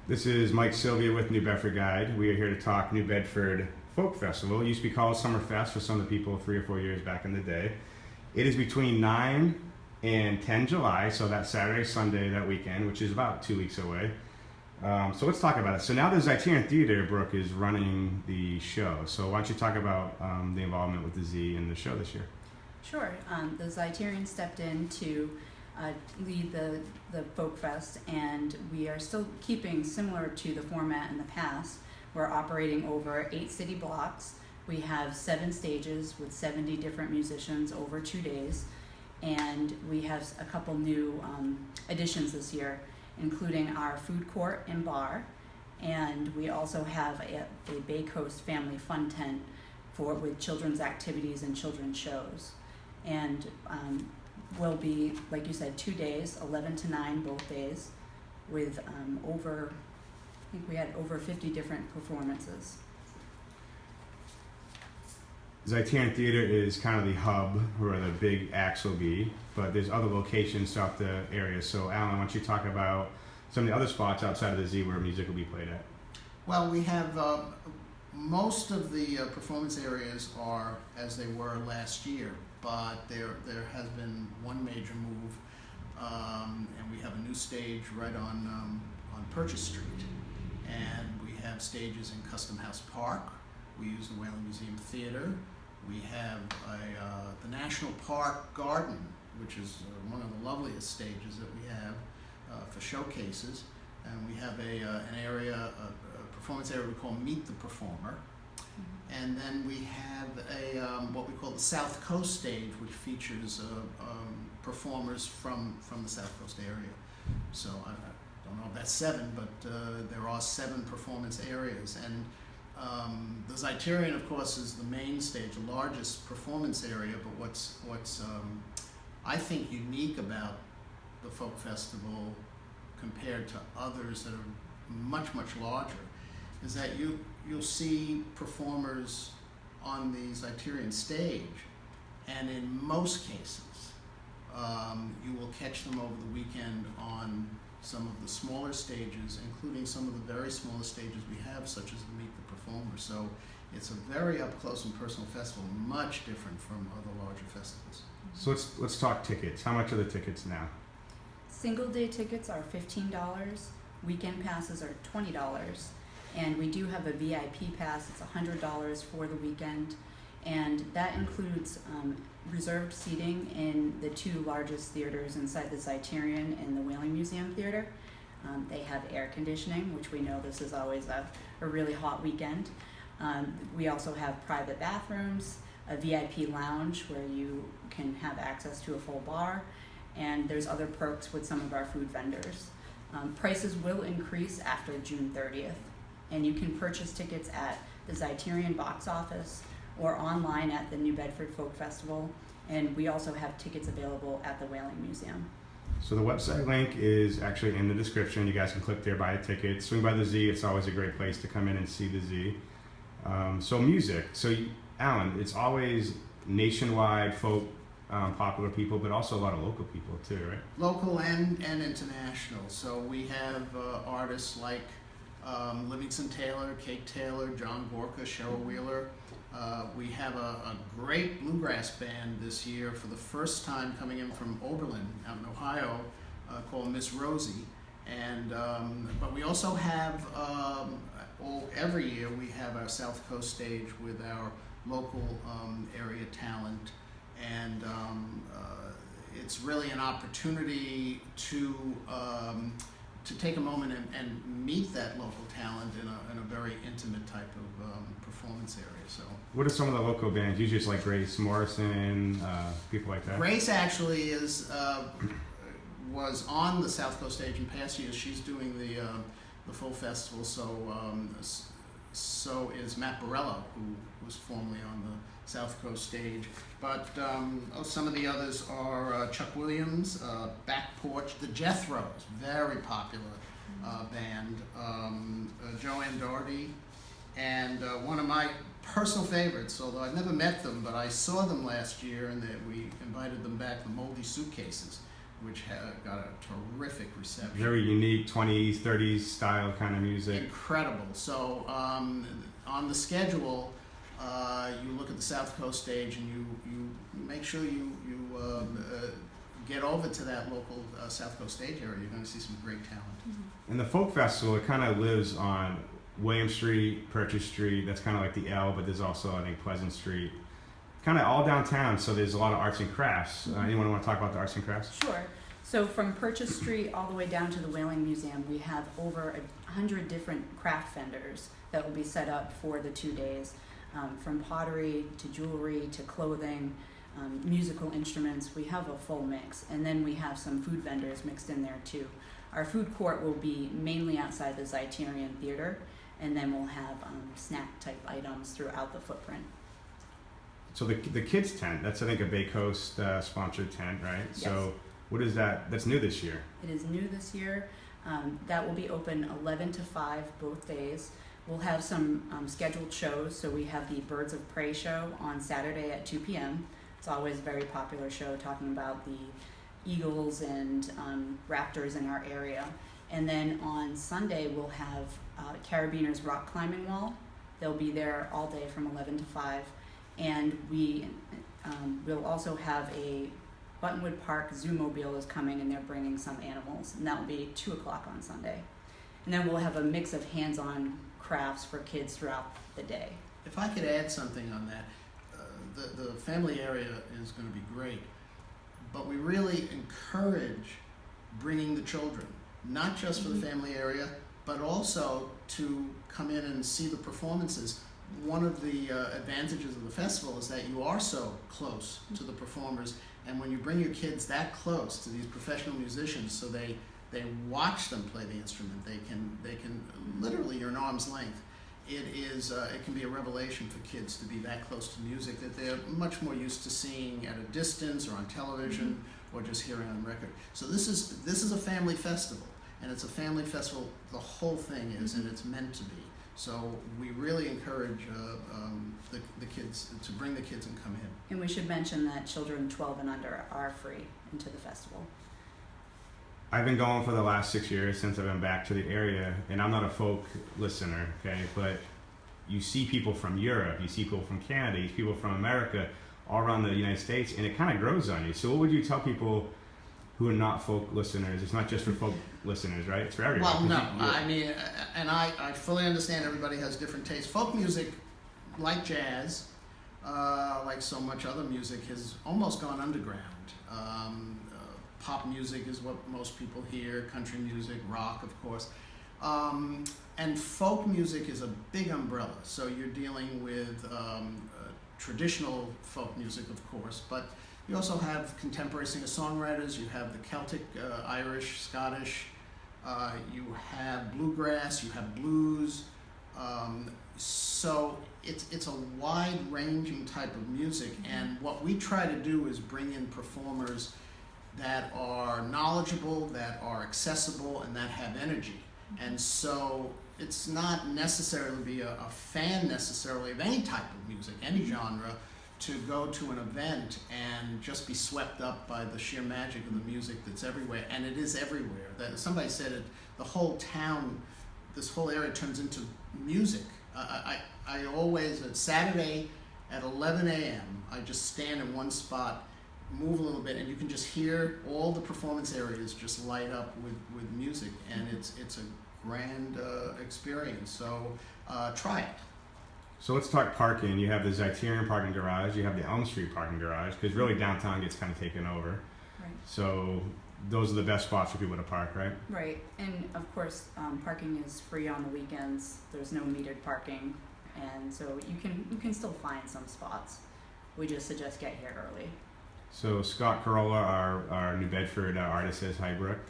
This is Mike Sylvia with New Bedford Guide. We are here to talk New Bedford Folk Festival. It used to be called Summerfest for some of the people 3 or 4 years back in the day. It is between 9 and 10 July, so that Saturday, Sunday, that weekend, which is about 2 weeks away. So let's talk about it. So now the Zeitarian Theater, Brooke, is running the show. So why don't you talk about the involvement with the Z in the show this year? Sure. The Zeitarian stepped in to lead the Folk Fest, and we are still keeping similar to the format in the past. We're operating over 8 city blocks. We have 7 stages with 70 different musicians over 2 days, and we have a couple new additions this year, including our food court and bar, and we also have a Bay Coast family fun tent with children's activities and children's shows. And will be, like you said, 2 days, 11 to 9 both days, with I think we had over 50 different performances. Zeitarian Theater is kind of the hub where the big acts will be, but there's other locations throughout the area. So Alan, why don't you talk about some of the other spots outside of the Z where music will be played at? Well, we have most of the performance areas are as they were last year, but there has been one major move, and we have a new stage right on Purchase Street, and we have stages in Custom House Park. We use the Whaling Museum Theater. We have the National Park Garden, which is one of the loveliest stages that we have for showcases, and we have an area, a performance area we call Meet the Performer. And then we have what we call the South Coast stage, which features performers from the South Coast area. So I don't know if that's 7, but there are 7 performance areas. And the Zeitarian, of course, is the main stage, the largest performance area. But what's I think unique about the Folk Festival compared to others that are much larger is that you'll see performers on the Zeitarian stage, and in most cases, you will catch them over the weekend on some of the smaller stages, including some of the very smallest stages we have, such as the Meet the Performer. So it's a very up close and personal festival, much different from other larger festivals. So let's talk tickets. How much are the tickets now? Single day tickets are $15. Weekend passes are $20. And we do have a VIP pass. It's $100 for the weekend, and that includes reserved seating in the 2 largest theaters inside the Zeitarian and the Whaling Museum Theater. They have air conditioning, which we know this is always a really hot weekend. We also have private bathrooms, a VIP lounge where you can have access to a full bar, and there's other perks with some of our food vendors. Prices will increase after June 30th. And you can purchase tickets at the Zeitarian box office or online at the New Bedford Folk Festival. And we also have tickets available at the Whaling Museum. So the website link is actually in the description. You guys can click there, buy a ticket. Swing by the Z. It's always a great place to come in and see the Z. So music. So Alan, it's always nationwide folk popular people, but also a lot of local people too, right? Local and international. So we have artists like Livingston Taylor, Kate Taylor, John Gorka, Cheryl Wheeler. We have a great bluegrass band this year for the first time coming in from Oberlin out in Ohio called Miss Rosie. And but we also have every year we have our South Coast stage with our local area talent, and it's really an opportunity to take a moment and meet that local talent in a very intimate type of performance area. So, what are some of the local bands? Usually it's like Grace Morrison, people like that. Grace actually was on the South Coast stage in past years. She's doing the full festival. So is Matt Borello, who was formerly on the South Coast stage. But some of the others are Chuck Williams, Back Porch, the Jethros, very popular band, Joanne Doherty, and one of my personal favorites, although I've never met them, but I saw them last year, and we invited them back, the Moldy Suitcases, which got a terrific reception. Very unique 20s, 30s style kind of music. Incredible. So on the schedule, you look at the South Coast stage and you make sure you get over to that local South Coast stage area. You're going to see some great talent. And the folk festival, it kind of lives on William Street, Purchase Street. That's kind of like the L, but there's also, I think, Pleasant Street. Kind of all downtown, so there's a lot of arts and crafts. Anyone want to talk about the arts and crafts? Sure. So from Purchase Street all the way down to the Whaling Museum, we have over 100 different craft vendors that will be set up for the 2 days, from pottery to jewelry to clothing, musical instruments. We have a full mix. And then we have some food vendors mixed in there too. Our food court will be mainly outside the Zeiterion Theater, and then we'll have snack type items throughout the footprint. So the kids tent, that's I think a Bay Coast sponsored tent, right? Yes. So what is that? That's new this year. It is new this year. That will be open 11 to 5 both days. We'll have some scheduled shows. So we have the Birds of Prey show on Saturday at 2 p.m. It's always a very popular show talking about the eagles and raptors in our area. And then on Sunday we'll have Carabiners Rock Climbing Wall. They'll be there all day from 11 to 5. And we'll also have a Buttonwood Park Zoomobile is coming, and they're bringing some animals, and that will be 2 o'clock on Sunday. And then we'll have a mix of hands-on crafts for kids throughout the day. If I could add something on that, the family area is going to be great, but we really encourage bringing the children, not just for the family area, but also to come in and see the performances. One of the advantages of the festival is that you are so close to the performers, and when you bring your kids that close to these professional musicians, so they watch them play the instrument, they can literally, you're an arm's length. It can be a revelation for kids to be that close to music that they're much more used to seeing at a distance or on television or just hearing on record. So this is a family festival, and it's a family festival. The whole thing is, and it's meant to be. So we really encourage the kids to bring the kids and come in. And we should mention that children 12 and under are free into the festival. I've been going for the last 6 years since I've been back to the area, and I'm not a folk listener, okay? But you see people from Europe, you see people from Canada, you see people from America, all around the United States, and it kind of grows on you. So what would you tell people who are not folk listeners? It's not just for folk listeners, right? It's for everyone. Well, no, I mean, and I fully understand everybody has different tastes. Folk music, like jazz, like so much other music, has almost gone underground. Pop music is what most people hear, country music, rock, of course. And folk music is a big umbrella. So you're dealing with traditional folk music, of course, but you also have contemporary singer-songwriters, you have the Celtic, Irish, Scottish, you have bluegrass, you have blues. So it's a wide-ranging type of music, and what we try to do is bring in performers that are knowledgeable, that are accessible, and that have energy. And so it's not necessarily be a fan necessarily of any type of music, any genre, to go to an event and just be swept up by the sheer magic of the music that's everywhere. And it is everywhere. Somebody said it, the whole town, this whole area turns into music. I always, at Saturday at 11 a.m., I just stand in one spot, move a little bit, and you can just hear all the performance areas just light up with music, and it's a grand experience. So try it. So let's talk parking. You have the Zeiterion parking garage, you have the Elm Street parking garage, because really downtown gets kind of taken over. Right. So those are the best spots for people to park, right? Right, and of course, parking is free on the weekends. There's no metered parking, and so you can still find some spots. We just suggest get here early. So Scott Carolla, our New Bedford artist, says hi, Brooke.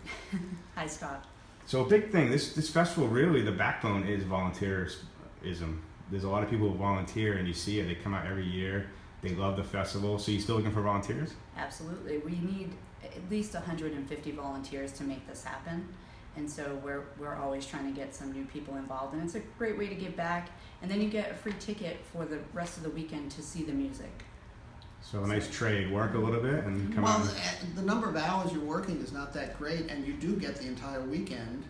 Hi, Scott. So a big thing, this festival, really the backbone is volunteerism. There's a lot of people who volunteer, and you see it. They come out every year. They love the festival. So you still looking for volunteers? Absolutely. We need at least 150 volunteers to make this happen. And so we're always trying to get some new people involved. And it's a great way to give back. And then you get a free ticket for the rest of the weekend to see the music. So a nice trade, work a little bit and come Well, out. the number of hours you're working is not that great, and you do get the entire weekend.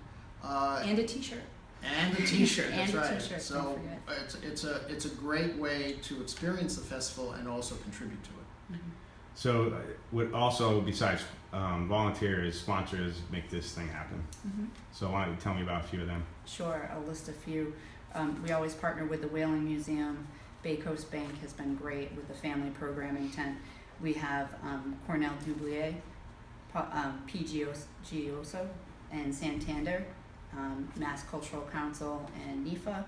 And a T-shirt. And a T-shirt, And that's a right. T-shirt, So don't it's a great way to experience the festival and also contribute to it. Mm-hmm. So would also, besides volunteers, sponsors make this thing happen. Mm-hmm. So why don't you tell me about a few of them? Sure, I'll list a few. We always partner with the Whaling Museum. Bay Coast Bank has been great with the family programming tent. We have Cornell Dublier, PGOSO, and Santander, Mass Cultural Council, and NIFA.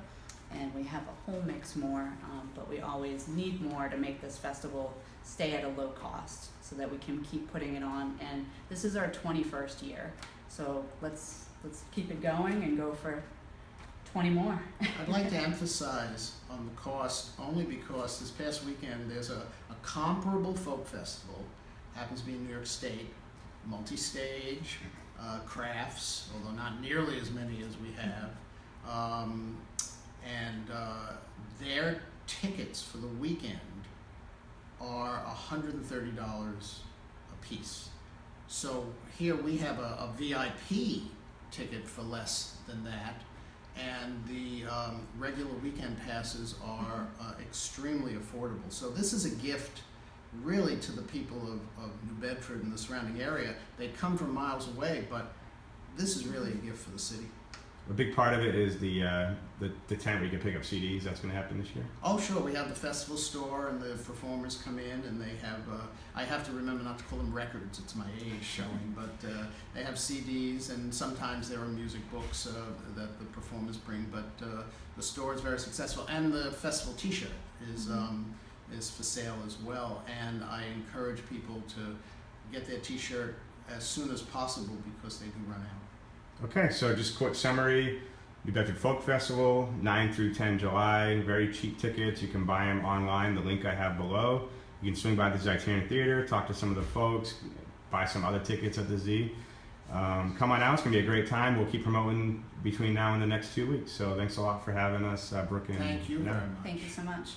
And we have a whole mix more, but we always need more to make this festival stay at a low cost so that we can keep putting it on. And this is our 21st year, so let's keep it going and go for 20 more. I'd like to emphasize on the cost only because this past weekend there's a comparable folk festival, happens to be in New York State, multi-stage, crafts, although not nearly as many as we have. And their tickets for the weekend are $130 a piece. So here we have a VIP ticket for less than that, and the regular weekend passes are extremely affordable. So this is a gift really to the people of New Bedford and the surrounding area. They come from miles away, but this is really a gift for the city. A big part of it is the tent where you can pick up CDs. That's going to happen this year. Oh, sure. We have the festival store, and the performers come in, and they have. I have to remember not to call them records. It's my age showing, but they have CDs, and sometimes there are music books that the performers bring. But the store is very successful, and the festival T-shirt is for sale as well. And I encourage people to get their T-shirt as soon as possible because they do run out. Okay, so just quick summary. New Bedford Folk Festival, 9 through 10 July. Very cheap tickets. You can buy them online. The link I have below. You can swing by the Zitarian Theater, talk to some of the folks, buy some other tickets at the Z. Come on out. It's going to be a great time. We'll keep promoting between now and the next 2 weeks. So thanks a lot for having us, Brooke and Thank you very much. Thank you so much.